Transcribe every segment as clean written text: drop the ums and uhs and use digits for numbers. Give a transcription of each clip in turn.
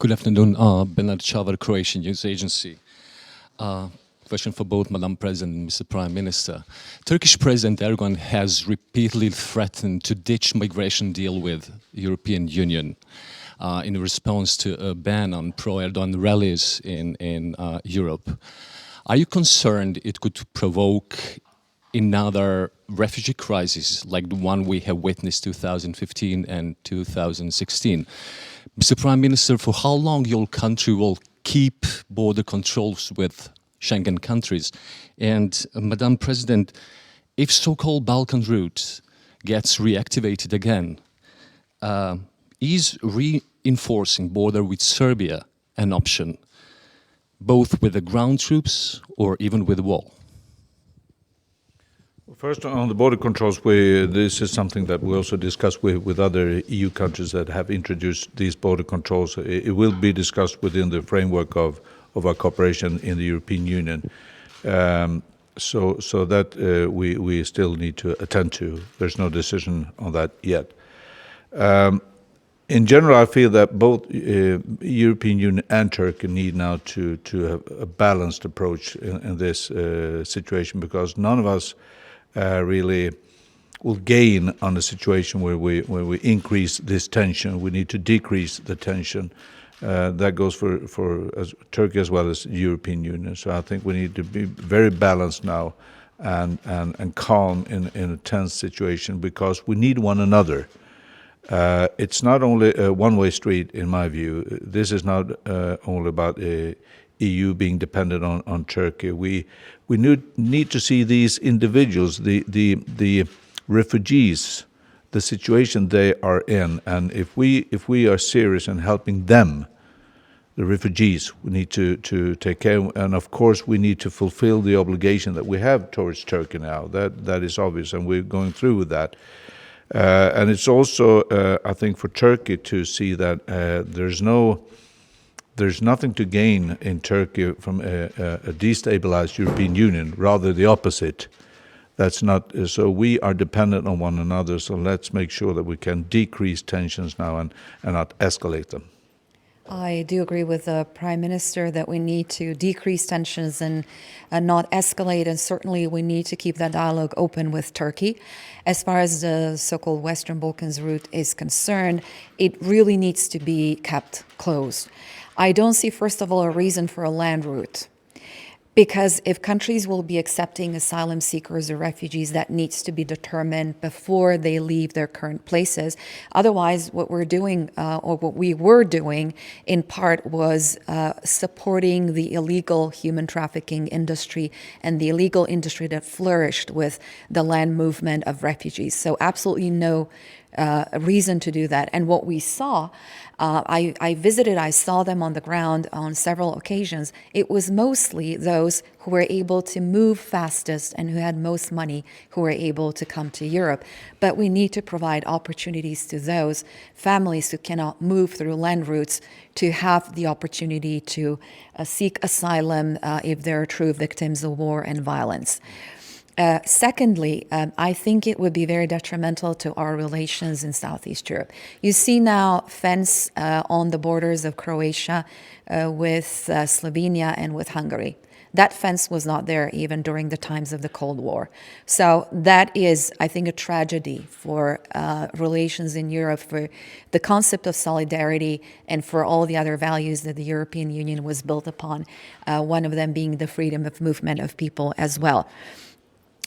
Good afternoon, Bernard Chavar, Croatian News Agency. Question for both Madam President and Mr. Prime Minister. Turkish President Erdogan has repeatedly threatened to ditch migration deal with European Union in response to a ban on pro-Erdogan rallies in Europe. Are you concerned it could provoke another refugee crisis like the one we have witnessed 2015 and 2016? Mr. Prime Minister, for how long your country will keep border controls with Schengen countries? And Madam President, if so-called Balkan route gets reactivated again, is reinforcing border with Serbia an option, both with the ground troops or even with the wall? First, on the border controls, this is something that we also discuss with other EU countries that have introduced these border controls. It will be discussed within the framework of our cooperation in the European Union. So that we still need to attend to. There's no decision on that yet. In general, I feel that both European Union and Turkey need now to have a balanced approach in this situation, because none of us really will gain on a situation where we increase this tension. We need to decrease the tension. That goes for Turkey as well as the European Union. So I think we need to be very balanced now and calm in a tense situation, because we need one another. It's not only a one-way street, in my view. This is not only about EU being dependent on Turkey. We need to see these individuals, the refugees, the situation they are in, and if we are serious in helping them, the refugees, we need to take care, and of course we need to fulfill the obligation that we have towards Turkey now. That is obvious, and we're going through with that. And it's also, I think, for Turkey to see that there's nothing to gain in Turkey from a destabilized European Union, rather the opposite. That's not, so we are dependent on one another, so let's make sure that we can decrease tensions now and not escalate them. I do agree with the Prime Minister that we need to decrease tensions and not escalate, and certainly we need to keep that dialogue open with Turkey. As far as the so-called Western Balkans route is concerned, it really needs to be kept closed. I don't see, first of all, a reason for a land route, because if countries will be accepting asylum seekers or refugees, that needs to be determined before they leave their current places. Otherwise, what we're doing, or what we were doing in part, was supporting the illegal human trafficking industry and the illegal industry that flourished with the land movement of refugees. So absolutely no reason to do that. And what we saw, I saw them on the ground on several occasions. It was mostly those who were able to move fastest and who had most money who were able to come to Europe. But we need to provide opportunities to those families who cannot move through land routes to have the opportunity to seek asylum if they're true victims of war and violence. Secondly, I think it would be very detrimental to our relations in Southeast Europe. You see now fence on the borders of Croatia with Slovenia and with Hungary. That fence was not there even during the times of the Cold War. So that is, I think, a tragedy for relations in Europe, for the concept of solidarity, and for all the other values that the European Union was built upon, one of them being the freedom of movement of people as well.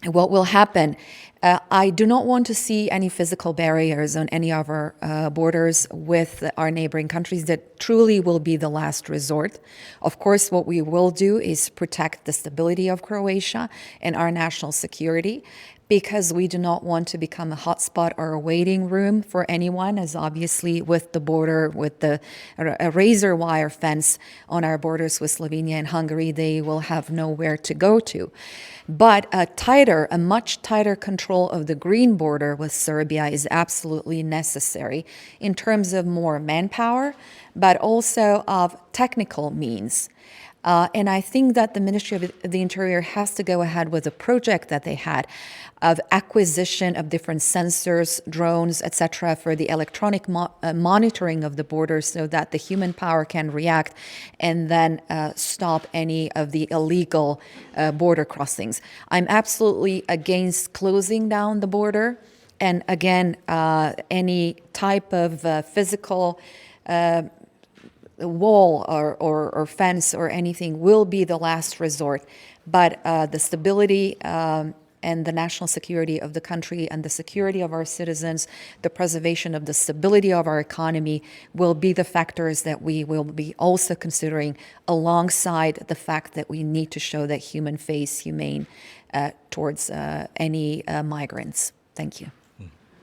What will happen? I do not want to see any physical barriers on any of our borders with our neighboring countries. That truly will be the last resort. Of course, what we will do is protect the stability of Croatia and our national security, because we do not want to become a hotspot or a waiting room for anyone, as obviously with the border, with a razor wire fence on our borders with Slovenia and Hungary, they will have nowhere to go to. But a much tighter control of the green border with Serbia is absolutely necessary in terms of more manpower, but also of technical means. And I think that the Ministry of the Interior has to go ahead with a project that they had of acquisition of different sensors, drones, etc., for the electronic monitoring of the borders so that the human power can react and then stop any of the illegal border crossings. I'm absolutely against closing down the border. And again, any type of physical wall or fence or anything will be the last resort. But the stability and the national security of the country and the security of our citizens, the preservation of the stability of our economy will be the factors that we will be also considering alongside the fact that we need to show that human face humane towards any migrants. Thank you.